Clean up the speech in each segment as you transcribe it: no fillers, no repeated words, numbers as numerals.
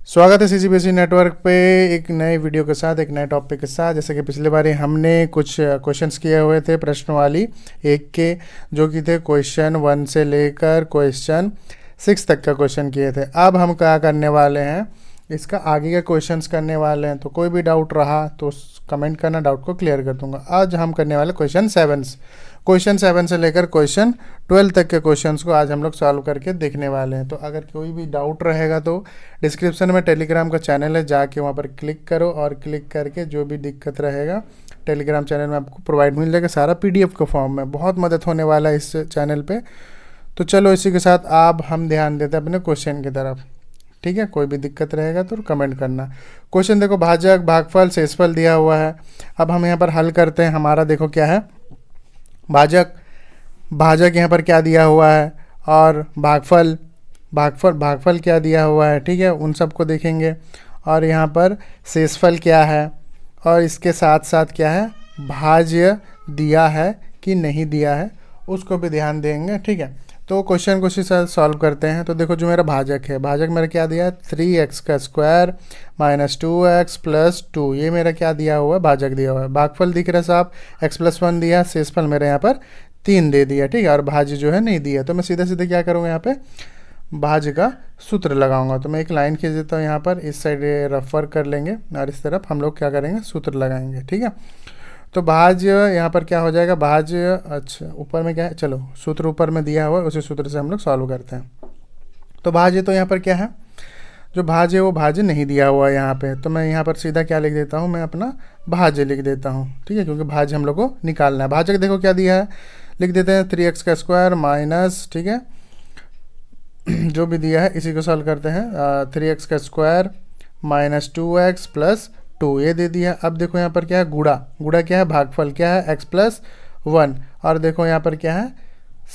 स्वागत है CGBSE network पे एक नए वीडियो के साथ, एक नए टॉपिक के साथ। जैसे कि पिछले बार हमने कुछ क्वेश्चंस किए हुए थे प्रश्न वाली एक के, जो कि थे क्वेश्चन 1 से लेकर क्वेश्चन 6 तक का क्वेश्चन किए थे। अब हम क्या करने वाले हैं, इसका आगे के क्वेश्चंस करने वाले हैं। तो कोई भी डाउट रहा तो कमेंट करना, डाउट को क्लियर कर दूंगा। आज हम करने वाले क्वेश्चन 7 से लेकर क्वेश्चन 12 तक के क्वेश्चंस को आज हम लोग सॉल्व करके देखने वाले हैं। तो अगर कोई भी डाउट रहेगा तो डिस्क्रिप्शन में टेलीग्राम का चैनल है, जाके वहाँ पर क्लिक करो और क्लिक करके जो भी दिक्कत रहेगा टेलीग्राम चैनल में आपको प्रोवाइड मिल जाएगा सारा PDF के फॉर्म में। बहुत मदद होने वाला है इस चैनल पे। तो चलो इसी के साथ अब हम ध्यान देते हैं अपने क्वेश्चन की तरफ। ठीक है, कोई भी दिक्कत रहेगा तो कमेंट करना। क्वेश्चन देखो, भाजक, भागफल, शेषफल दिया हुआ है। अब हम यहाँ पर हल करते हैं। हमारा देखो क्या है, भाजक यहाँ पर क्या दिया हुआ है और भागफल क्या दिया हुआ है। ठीक है, उन सबको देखेंगे। और यहाँ पर शेषफल क्या है और इसके साथ साथ क्या है, भाज्य दिया है कि नहीं दिया है, उसको भी ध्यान देंगे। ठीक है, तो क्वेश्चन को इसी साथ सॉल्व करते हैं। तो देखो, जो मेरा भाजक है, भाजक मेरा क्या दिया है, 3x का स्क्वायर माइनस 2x प्लस 2, ये मेरा क्या दिया हुआ है, भाजक दिया हुआ है। भागफल दिख रहा है साहब, x+1 दिया। शेषफल मेरे यहाँ पर 3 दे दिया। ठीक है, और भाज्य जो है नहीं दिया। तो मैं सीधे सीधे क्या करूँगा, यहाँ पे भाज्य का सूत्र लगाऊंगा। तो मैं एक लाइन खींच देता हूँ यहाँ पर, इस साइड रफ वर्क कर लेंगे और इस तरफ हम लोग क्या करेंगे, सूत्र लगाएंगे। ठीक है, तो भाज्य यहाँ पर क्या हो जाएगा, भाज्य, अच्छा ऊपर में क्या है, चलो सूत्र ऊपर में दिया हुआ है, उसी सूत्र से हम लोग सॉल्व करते हैं। तो भाज्य तो यहाँ पर क्या है, जो भाज्य है वो भाज्य नहीं दिया हुआ है यहाँ पे। तो मैं यहाँ पर सीधा क्या लिख देता हूँ, मैं अपना भाज्य लिख देता हूँ। ठीक है, क्योंकि भाज्य हम लोग को निकालना है। भाजक देखो क्या दिया है, लिख देते हैं 3x का स्क्वायर माइनस, ठीक है, जो भी दिया है इसी को सॉल्व करते हैं। 3x का स्क्वायर माइनस 2x प्लस 2, ये दे दिया। अब देखो यहाँ पर क्या है, गुड़ा क्या है, भागफल क्या है, x+1। और देखो यहाँ पर क्या है,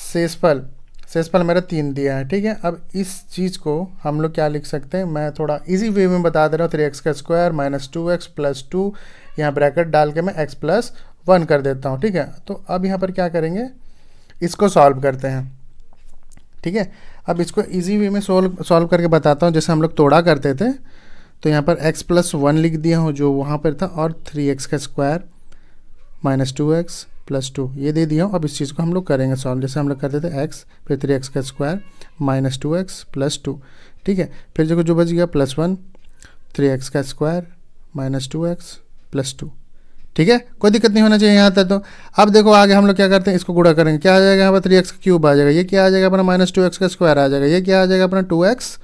शेषफल मेरा 3 दिया है। ठीक है, अब इस चीज़ को हम लोग क्या लिख सकते हैं, मैं थोड़ा इजी वे में बता दे रहा हूँ। 3x का स्क्वायर माइनस 2x प्लस 2, यहाँ ब्रैकेट डाल के मैं x+1 कर देता हूँ। ठीक है, तो अब यहाँ पर क्या करेंगे, इसको सॉल्व करते हैं। ठीक है, अब इसको इजी वे में सॉल्व करके बताता हूँ, जैसे हम लोग तोड़ा करते थे। तो यहाँ पर x+1 लिख दिया हूँ जो वहाँ पर था, और 3x का स्क्वायर माइनस 2x प्लस 2 ये दे दिया हूँ। अब इस चीज़ को हम लोग करेंगे सॉल्व, जैसे हम लोग करते थे x फिर 3x का स्क्वायर माइनस 2x प्लस 2। ठीक है, फिर देखो जो बच गया +1, 3x का स्क्वायर माइनस 2x प्लस 2। ठीक है, कोई दिक्कत नहीं होना चाहिए यहाँ तक। तो अब देखो आगे हम लोग क्या करते हैं, इसको गुणा करेंगे। क्या आ जाएगा यहाँ पर, 3x का क्यूब आ जाएगा। ये क्या आ जाएगा अपना, माइनस 2x का स्क्वायर आ जाएगा। ये क्या आ जाएगा अपना, 2x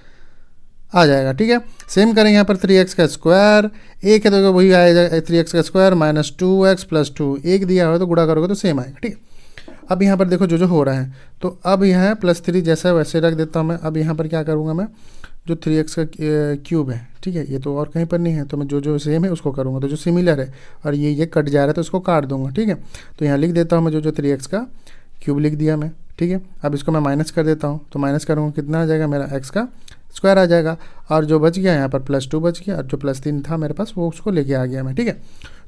आ जाएगा। ठीक है, सेम करेंगे यहाँ पर 3x का स्क्वायर, एक है तो वही आएगा 3x का स्क्वायर माइनस 2x प्लस 2, एक दिया हुआ तो गुणा करोगे तो सेम आएगा। ठीक है, अब यहाँ पर देखो जो जो हो रहा है, तो अब यहाँ +3 जैसा वैसे रख देता हूँ मैं। अब यहाँ पर क्या करूँगा मैं, जो 3x का क्यूब है, ठीक है, ये तो और कहीं पर नहीं है, तो मैं जो जो सेम है उसको करूँगा। तो जो सिमिलर है और ये कट जा रहा है तो इसको काट दूंगा। ठीक है, तो यहाँ लिख देता हूँ मैं जो 3x का क्यूब लिख दिया मैं। ठीक है, अब इसको मैं माइनस कर देता हूँ। तो माइनस करूँगा कितना आ जाएगा, मेरा x का स्क्वायर आ जाएगा, और जो बच गया यहाँ पर +2 बच गया, और जो +3 था मेरे पास वो उसको लेके आ गया मैं। ठीक है,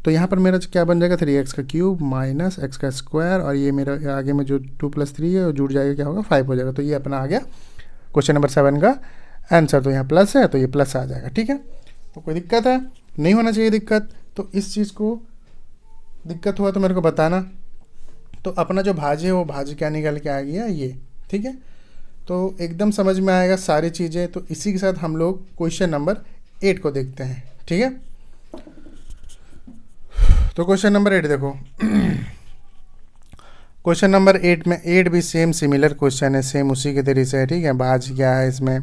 तो यहाँ पर मेरा क्या बन जाएगा, 3x का क्यूब माइनस x का स्क्वायर, और ये मेरा आगे में जो 2 + 3 है वो जुड़ जाएगा, क्या होगा, 5 हो जाएगा। तो ये अपना आ गया क्वेश्चन नंबर 7 का आंसर। तो यहाँ प्लस है तो ये प्लस आ जाएगा। ठीक है, तो कोई दिक्कत है, नहीं होना चाहिए दिक्कत। तो इस चीज़ को दिक्कत हुआ तो मेरे को बताना। तो अपना जो भाज्य है वो भाज्य क्या निकल के आ गया, ये। ठीक है, तो एकदम समझ में आएगा सारी चीज़ें। तो इसी के साथ हम लोग क्वेश्चन नंबर 8 को देखते हैं। ठीक है, तो क्वेश्चन नंबर 8 देखो। क्वेश्चन नंबर 8 में 8 भी सेम सिमिलर क्वेश्चन है, सेम उसी के तरीके से है। ठीक है, भाज्य क्या है, इसमें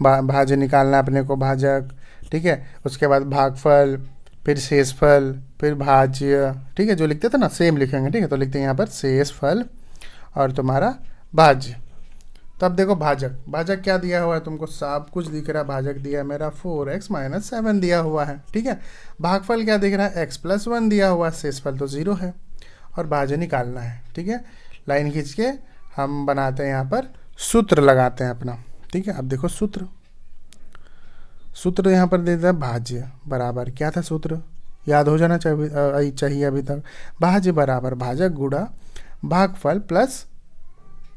भाज्य निकालना अपने को, भाजक। ठीक है, उसके बाद भागफल, फिर शेषफल, फिर भाज्य। ठीक है, जो लिखते थे ना सेम लिखेंगे। ठीक है, तो लिखते हैं यहाँ पर शेषफल और तुम्हारा भाज्य। तब देखो भाजक क्या दिया हुआ है, तुमको सब कुछ दिख रहा है। भाजक दिया है मेरा 4x - 7 दिया हुआ है। ठीक है, भागफल क्या दिख रहा है, x+1 दिया हुआ है। शेषफल तो 0 है और भाज्य निकालना है। ठीक है, लाइन खींच के हम बनाते हैं, यहाँ पर सूत्र लगाते हैं अपना। ठीक है, अब देखो सूत्र यहाँ पर देता है, भाज्य बराबर क्या था सूत्र, याद हो जाना चाहिए अभी तक। भाज्य बराबर भाजक गुणा भागफल प्लस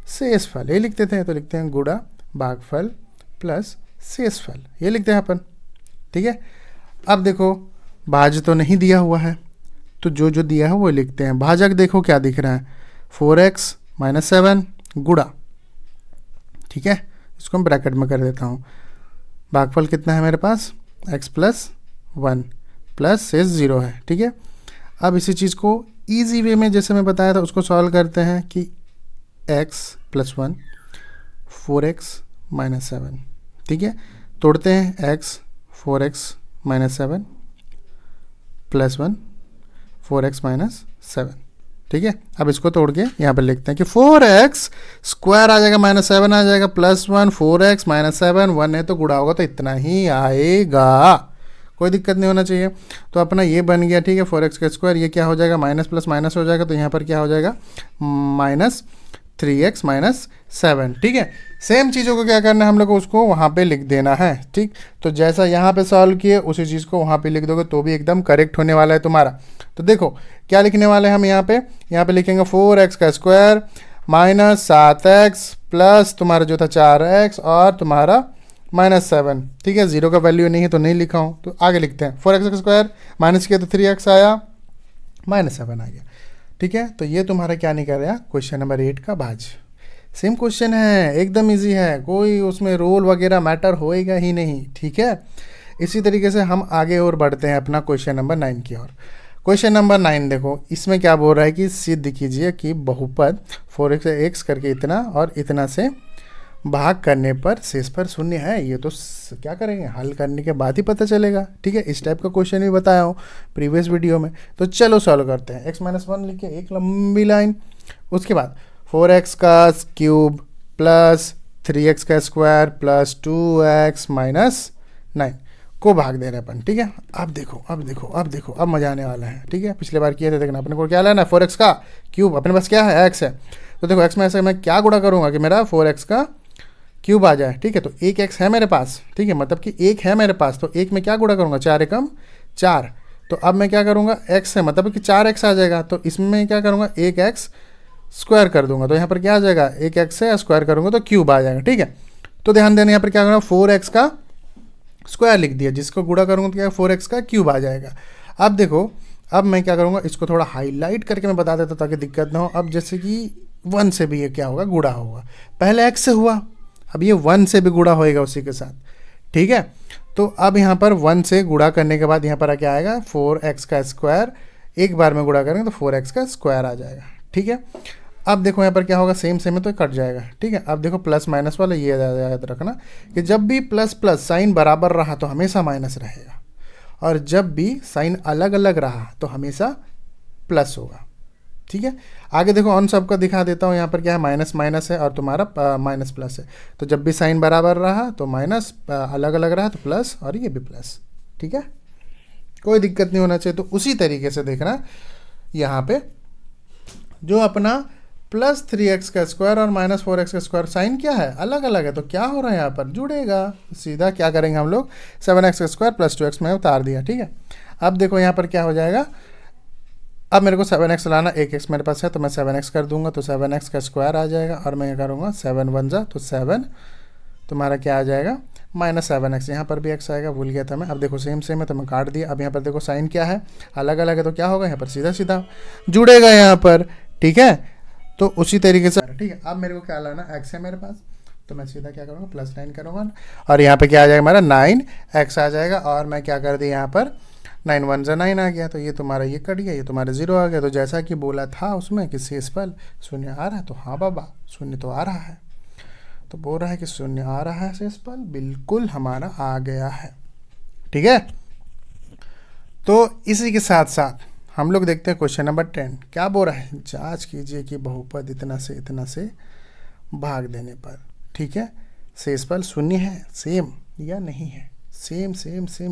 शेषफल, ये लिखते थे। तो लिखते हैं गुणा भागफल प्लस शेषफल, ये लिखते हैं अपन। ठीक है। अब देखो भाज्य तो नहीं दिया हुआ है, तो जो जो दिया है वो लिखते हैं। भाजक देखो क्या दिख रहा है, 4x - 7 गुणा, ठीक है, इसको मैं ब्रैकेट में कर देता हूँ। भागफल कितना है मेरे पास, x + 1 प्लस शेष 0 है, ठीक है। अब इसी चीज़ को ईजी वे में जैसे मैं बताया था उसको सॉल्व करते हैं कि x + 1 4x - 7, ठीक है, तोड़ते हैं x 4x - 7 + 1 4x - 7, ठीक है। अब इसको तोड़ के यहाँ पर लिखते हैं कि 4x स्क्वायर आ जाएगा -7 आ जाएगा +1 4x - 7 1 है तो गुणा होगा तो इतना ही आएगा, कोई दिक्कत नहीं होना चाहिए। तो अपना ये बन गया, ठीक है, 4x² ये क्या हो जाएगा, माइनस प्लस माइनस हो जाएगा, तो यहाँ पर क्या हो जाएगा -3x - 7, ठीक है। सेम चीज़ों को क्या करना है हम लोग को, उसको वहाँ पे लिख देना है, ठीक। तो जैसा यहाँ पे सॉल्व किए उसी चीज़ को वहाँ पे लिख दोगे तो भी एकदम करेक्ट होने वाला है तुम्हारा। तो देखो क्या लिखने वाले हैं हम यहाँ पे लिखेंगे 4x² - 7x प्लस तुम्हारा जो था 4x और तुम्हारा -7, ठीक है। 0 का वैल्यू नहीं है तो नहीं लिखा हूँ, तो आगे लिखते हैं 4x² माइनस किया तो 3x आया, -7 आ गया, ठीक है। तो ये तुम्हारा क्या निकल रहा, क्वेश्चन नंबर 8 का भाज्य। सेम क्वेश्चन है, एकदम इजी है, कोई उसमें रोल वगैरह मैटर होएगा ही नहीं, ठीक है। इसी तरीके से हम आगे और बढ़ते हैं अपना क्वेश्चन नंबर 9 की ओर। क्वेश्चन नंबर 9 देखो, इसमें क्या बोल रहा है कि सिद्ध कीजिए कि बहुपद 4x करके इतना और इतना से भाग करने पर शेष पर शून्य है। ये तो क्या करेंगे, हल करने के बाद ही पता चलेगा, ठीक है। इस टाइप का क्वेश्चन भी बताया हूँ प्रीवियस वीडियो में। तो चलो सॉल्व करते हैं। x - 1 लिखिए, एक लंबी लाइन, उसके बाद 4x³ plus 3x² plus 2x - 9 को भाग दे रहे अपन, ठीक है। अब देखो अब मजा आने वाला है, ठीक है। पिछले बार किए थे, देखना अपने को क्या लेना है, 4x³ अपने पास क्या है, x है, तो देखो x में ऐसे मैं क्या गुणा करूँगा कि मेरा 4x³ आ जाए, ठीक है। तो एक x है मेरे पास, ठीक है, मतलब कि एक है मेरे पास, तो एक में क्या गुणा करूँगा, 4 एकम 4। तो अब मैं क्या करूँगा, x है मतलब कि 4x आ जाएगा, तो इसमें क्या करूँगा, एक x² कर दूंगा, तो यहाँ पर क्या आ जाएगा, एक x है स्क्वायर करूँगा तो क्यूब आ जाएगा, ठीक है। तो ध्यान देना यहाँ पर क्या करूँगा, 4x का स्क्वायर लिख दिया, जिसको गुणा करूँगा तो क्या 4x का क्यूब आ जाएगा। अब देखो, अब मैं क्या करूँगा, इसको थोड़ा हाईलाइट करके मैं बता देता ताकि दिक्कत ना हो। अब जैसे कि 1 से भी ये क्या होगा, गुणा होगा, पहले x से हुआ, अब ये 1 से भी गुणा होएगा उसी के साथ, ठीक है। तो अब यहाँ पर 1 से गुणा करने के बाद यहाँ पर क्या आएगा, 4x का स्क्वायर, एक बार में गुणा करेंगे तो 4x का स्क्वायर आ जाएगा, ठीक है। अब देखो यहाँ पर क्या होगा, सेम है तो कट जाएगा, ठीक है। अब देखो प्लस माइनस वाला ये याद रखना कि जब भी प्लस प्लस साइन बराबर रहा तो हमेशा माइनस रहेगा, और जब भी साइन अलग अलग रहा तो हमेशा प्लस होगा, ठीक है। आगे देखो ऑन सबका दिखा देता हूँ, यहाँ पर क्या है, माइनस माइनस है और तुम्हारा माइनस प्लस है, तो जब भी साइन बराबर रहा तो माइनस, अलग अलग रहा तो प्लस, और ये भी प्लस, ठीक है, कोई दिक्कत नहीं होना चाहिए। तो उसी तरीके से देखना यहाँ पे जो अपना +3x² और -4x² साइन क्या है, अलग अलग है, तो क्या हो रहा है यहाँ पर, जुड़ेगा। सीधा क्या करेंगे हम लोग, 7x² + 2x में उतार दिया, ठीक है। अब देखो यहाँ पर क्या हो जाएगा, अब मेरे को 7x लाना, एक x मेरे पास है तो मैं 7x कर दूंगा, तो 7x का स्क्वायर आ जाएगा, और मैं क्या करूँगा 7 1 जा तो 7, तुम्हारा क्या आ जाएगा -7x, यहाँ पर भी x आएगा, भूल गया था मैं। अब देखो सेम है तो मैं काट दिया। अब यहाँ पर देखो साइन क्या है, अलग अलग है, तो क्या होगा, यहाँ पर सीधा सीधा जुड़ेगा यहाँ पर, ठीक है। तो उसी तरीके से, ठीक है। अब मेरे को क्या लाना, x है मेरे पास, तो मैं सीधा क्या करूँगा, +9 करूँगा, और यहाँ पे क्या आ जाएगा हमारा 9x आ जाएगा, और मैं क्या कर दिया यहाँ पर 9 1 जा 9 आ गया, तो ये तुम्हारा ये कट गया, ये तुम्हारा 0 आ गया। तो जैसा कि बोला था उसमें कि शेषफल शून्य आ रहा है, तो हाँ बाबा शून्य तो आ रहा है, तो बोल रहा है कि शून्य आ रहा है, शेषफल बिल्कुल हमारा आ गया है, ठीक है। तो इसी के साथ साथ हम लोग देखते हैं क्वेश्चन नंबर 10 क्या बोल रहा है, जांच कीजिए कि बहुपद इतना से भाग देने पर, ठीक है, शेषफल शून्य है सेम या नहीं है। सेम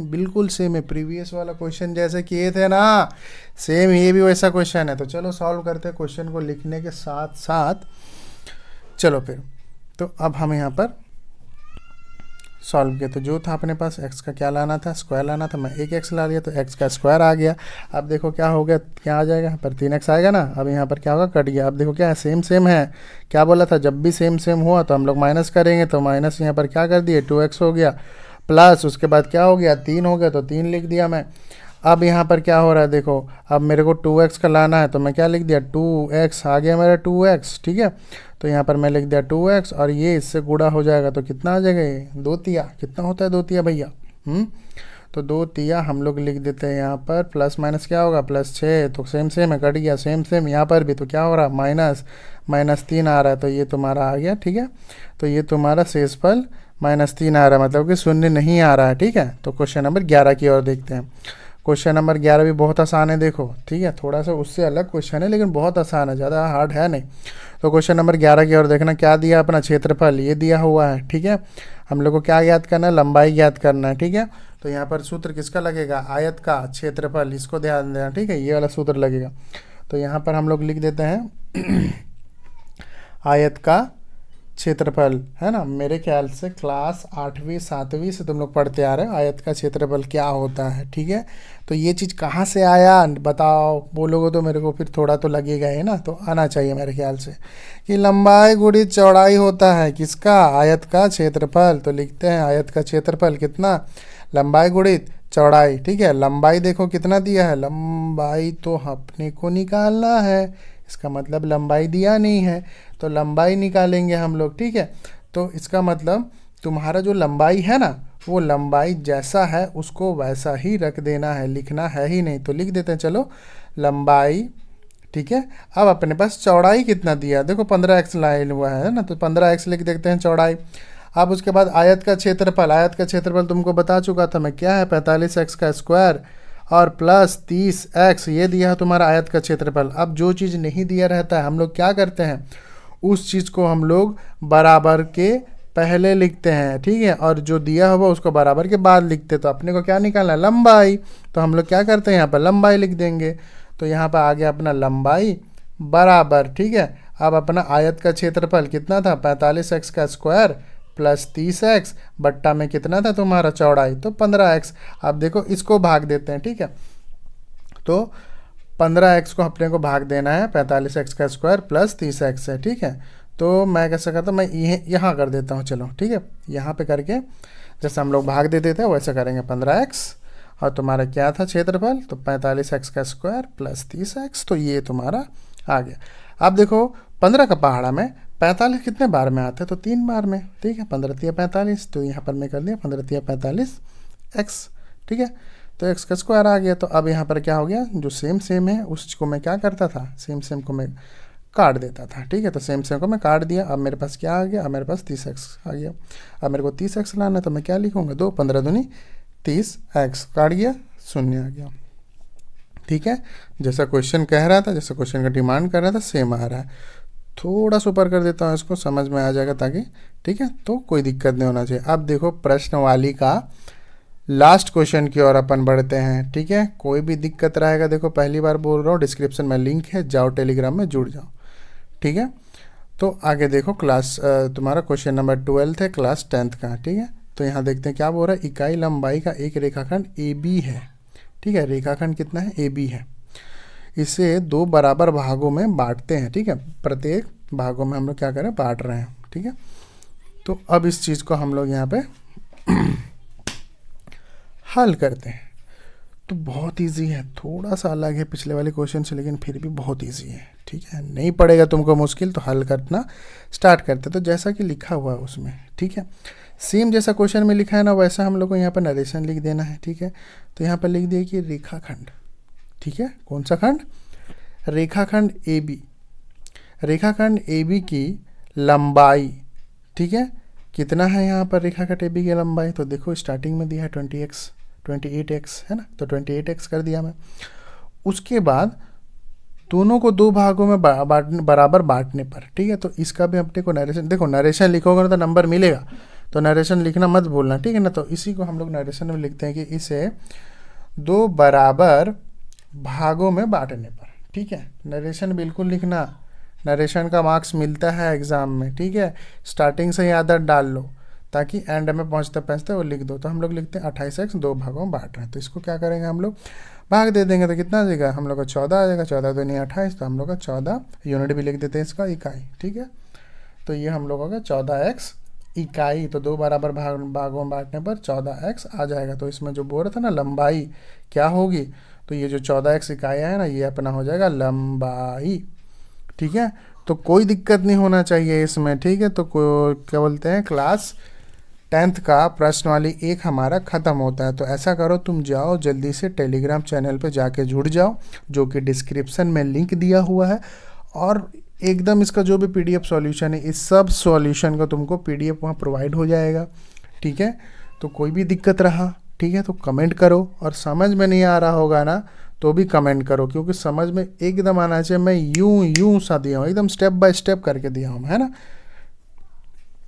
बिल्कुल सेम है, प्रीवियस वाला क्वेश्चन जैसे किए थे ना, सेम ये भी वैसा क्वेश्चन है। तो चलो सॉल्व करते हैं क्वेश्चन को लिखने के साथ साथ, चलो फिर। तो अब हम यहाँ पर सॉल्व किया, तो जो था अपने पास x का क्या लाना था, स्क्वायर लाना था, मैं एक x ला लिया तो x का स्क्वायर आ गया। अब देखो क्या हो गया, क्या आ जाएगा, यहाँ पर 3x आएगा ना, अब यहाँ पर क्या होगा, कट गया। अब देखो क्या है, सेम है, क्या बोला था, जब भी सेम हुआ तो हम लोग माइनस करेंगे, तो माइनस यहाँ पर क्या कर दिए 2x हो गया, प्लस उसके बाद क्या हो गया 3 हो गया तो 3 लिख दिया मैं। अब यहाँ पर क्या हो रहा है देखो, अब मेरे को 2x का लाना है तो मैं क्या लिख दिया 2x आ गया मेरा 2x, ठीक है। तो यहाँ पर मैं लिख दिया 2x और ये इससे गुणा हो जाएगा तो कितना आ जाएगा, ये 2 तिया कितना होता है 2 तिया भैया, तो 2 तिया हम लोग लिख देते हैं यहाँ पर। प्लस माइनस क्या होगा +6, तो सेम सेम है कट गया, सेम सेम यहाँ पर भी। तो क्या हो रहा है -3 आ रहा है तो ये तुम्हारा आ गया, ठीक है। तो ये तुम्हारा शेषफल -3 आ रहा है, मतलब कि शून्य नहीं आ रहा है, ठीक है। तो क्वेश्चन नंबर 11 की ओर देखते हैं। क्वेश्चन नंबर 11 भी बहुत आसान है देखो, ठीक है। थोड़ा सा उससे अलग क्वेश्चन है लेकिन बहुत आसान है, ज़्यादा हार्ड है नहीं। तो क्वेश्चन नंबर 11 की ओर देखना, क्या दिया अपना क्षेत्रफल ये दिया हुआ है, ठीक है। हम लोग को क्या ज्ञात करना है, लंबाई ज्ञात करना है, ठीक है। तो यहाँ पर सूत्र किसका लगेगा, आयत का क्षेत्रफल, इसको ध्यान देना, ठीक है, ये वाला सूत्र लगेगा। तो यहाँ पर हम लोग लिख देते हैं आयत का क्षेत्रफल, है ना। मेरे ख्याल से क्लास 8वीं 7वीं से तुम लोग पढ़ते आ रहे हो आयत का क्षेत्रफल क्या होता है, ठीक है। तो ये चीज़ कहाँ से आया बताओ, बोलोगे तो मेरे को फिर थोड़ा तो लगेगा ही ना, तो आना चाहिए मेरे ख्याल से कि लंबाई गुणित चौड़ाई होता है किसका, आयत का क्षेत्रफल। तो लिखते हैं आयत का क्षेत्रफल कितना, लंबाई गुणित चौड़ाई, ठीक है। लंबाई देखो कितना दिया है, लंबाई तो अपने को निकालना है, इसका मतलब लंबाई दिया नहीं है तो लंबाई निकालेंगे हम लोग, ठीक है। तो इसका मतलब तुम्हारा जो लंबाई है ना, वो लंबाई जैसा है उसको वैसा ही रख देना है, लिखना है ही नहीं। तो लिख देते हैं चलो लंबाई, ठीक है। अब अपने पास चौड़ाई कितना दिया, देखो 15x लाइन हुआ है ना, तो 15x लिख देते हैं चौड़ाई। अब उसके बाद आयत का क्षेत्रफल, आयत का क्षेत्रफल तुमको बता चुका था मैं क्या है, 45x का स्क्वायर और प्लस 30x, ये दिया है तुम्हारा आयत का क्षेत्रफल। अब जो चीज़ नहीं दिया रहता है हम लोग क्या करते हैं, उस चीज़ को हम लोग बराबर के पहले लिखते हैं, ठीक है, और जो दिया हुआ उसको बराबर के बाद लिखते हैं। तो अपने को क्या निकालना है, लंबाई। तो हम लोग क्या करते हैं यहाँ पर लंबाई लिख देंगे। तो यहाँ पर आ गया अपना लंबाई बराबर, ठीक है। अब अपना आयत का क्षेत्रफल कितना था, 45x का स्क्वायर प्लस 30x बट्टा में कितना था तुम्हारा चौड़ाई, तो 15x। अब देखो इसको भाग देते हैं, ठीक है। तो 15x को अपने को भाग देना है 45x का स्क्वायर प्लस 30x है, ठीक है। तो मैं कैसे करता हूँ, मैं यहाँ कर देता हूँ, चलो ठीक है। यहाँ पे करके जैसे हम लोग भाग दे देते हैं वैसे करेंगे 15x और तुम्हारा क्या था क्षेत्रफल, तो 45x का स्क्वायर प्लस 30x, तो ये तुम्हारा आ गया। अब देखो 15 का पहाड़ा में 45 कितने बार में आते हैं, तो 3 बार में, ठीक है। 15 तिया 45, तो यहाँ पर मैं कर दिया 15 तिया 45x, ठीक है। तो x का स्क्वायर आ गया। तो अब यहाँ पर क्या हो गया, जो सेम सेम है उसको मैं क्या करता था, सेम सेम को मैं काट देता था, ठीक है। तो सेम सेम को मैं काट दिया। अब मेरे पास क्या आ गया, अब मेरे पास 30x आ गया। अब मेरे को 30x लाना है तो मैं क्या लिखूँगा, 2 15 दूनी 30x, काट गया, शून्य आ गया, ठीक है। जैसा क्वेश्चन कह रहा था, जैसा क्वेश्चन का डिमांड कर रहा था सेम आ रहा है। थोड़ा सा ऊपर कर देता हूँ इसको, समझ में आ जाएगा ताकि, ठीक है, तो कोई दिक्कत नहीं होना चाहिए। अब देखो प्रश्न वाली का लास्ट क्वेश्चन की ओर अपन बढ़ते हैं, ठीक है। कोई भी दिक्कत रहेगा, देखो पहली बार बोल रहा हूँ, डिस्क्रिप्शन में लिंक है, जाओ टेलीग्राम में जुड़ जाओ, ठीक है। तो आगे देखो क्लास तुम्हारा क्वेश्चन नंबर 12 है क्लास 10th का, ठीक है। तो यहाँ देखते हैं क्या बोल रहा है, इकाई लंबाई का एक रेखाखंड AB है, ठीक है। रेखाखंड कितना है, AB है। इसे 2 बराबर भागों में बांटते हैं, ठीक है। प्रत्येक भागों में हम लोग क्या करें, बांट रहे हैं, ठीक है। तो अब इस चीज़ को हम लोग यहाँ पे हल करते हैं। तो बहुत इजी है, थोड़ा सा अलग है पिछले वाले क्वेश्चन से लेकिन फिर भी बहुत इजी है, ठीक है। नहीं पड़ेगा तुमको मुश्किल, तो हल करना स्टार्ट करते। तो जैसा कि लिखा हुआ है उसमें, ठीक है, सेम जैसा क्वेश्चन में लिखा है ना वैसा हम लोग को यहाँ पर नरेशन लिख देना है, ठीक है। तो यहाँ पर लिख दिया कि रेखाखंड, ठीक है, कौन सा खंड, रेखाखंड AB, रेखाखंड AB की लंबाई, ठीक है, कितना है यहाँ पर रेखाखंड AB की लंबाई, तो देखो स्टार्टिंग में दिया है 28x है ना, तो 28x कर दिया मैं। उसके बाद दोनों को 2 भागों में बराबर बांटने पर, ठीक है। तो इसका भी अपने को नरेशन, देखो नरेशन लिखोगे तो नंबर मिलेगा, तो नरेशन लिखना मत भूलना, ठीक है ना। तो इसी को हम लोग नरेशन में लिखते हैं कि इसे 2 बराबर भागों में बांटने पर, ठीक है। नरेशन बिल्कुल लिखना, नरेशन का मार्क्स मिलता है एग्ज़ाम में, ठीक है। स्टार्टिंग से ही आदत डाल लो ताकि एंड में पहुंचते पहुंचते वो लिख दो। तो हम लोग लिखते हैं 28x 2 भागों में बांट रहे हैं, तो इसको क्या करेंगे हम लोग, भाग दे देंगे तो कितना आ जाएगा, हम लोग का 14 आ जाएगा, 14 दूनी 28, तो हम लोग का 14 यूनिट भी लिख देते हैं इसका, इकाई, ठीक है। तो ये हम लोगों का 14x इकाई, तो 2 बराबर भागों में बांटने पर 14x आ जाएगा। तो इसमें जो बोल रहा था ना लंबाई क्या होगी, तो ये जो 14x इकाइयाँ है ना, ये अपना हो जाएगा लंबाई। ठीक है, तो कोई दिक्कत नहीं होना चाहिए इसमें। ठीक है, तो क्या बोलते हैं, क्लास 10th का प्रश्नवाली 1 हमारा ख़त्म होता है। तो ऐसा करो, तुम जाओ जल्दी से टेलीग्राम चैनल पे जाके जुड़ जाओ, जो कि डिस्क्रिप्शन में लिंक दिया हुआ है, और एकदम इसका जो भी पीडीएफ सॉल्यूशन है, इस सब सॉल्यूशन का तुमको पीडीएफ वहाँ प्रोवाइड हो जाएगा। ठीक है, तो कोई भी दिक्कत रहा, ठीक है, तो कमेंट करो, और समझ में नहीं आ रहा होगा ना तो भी कमेंट करो, क्योंकि समझ में एकदम आना चाहिए। मैं यूं सा दिया हूँ, एकदम स्टेप बाय स्टेप करके दिया हूँ, है ना।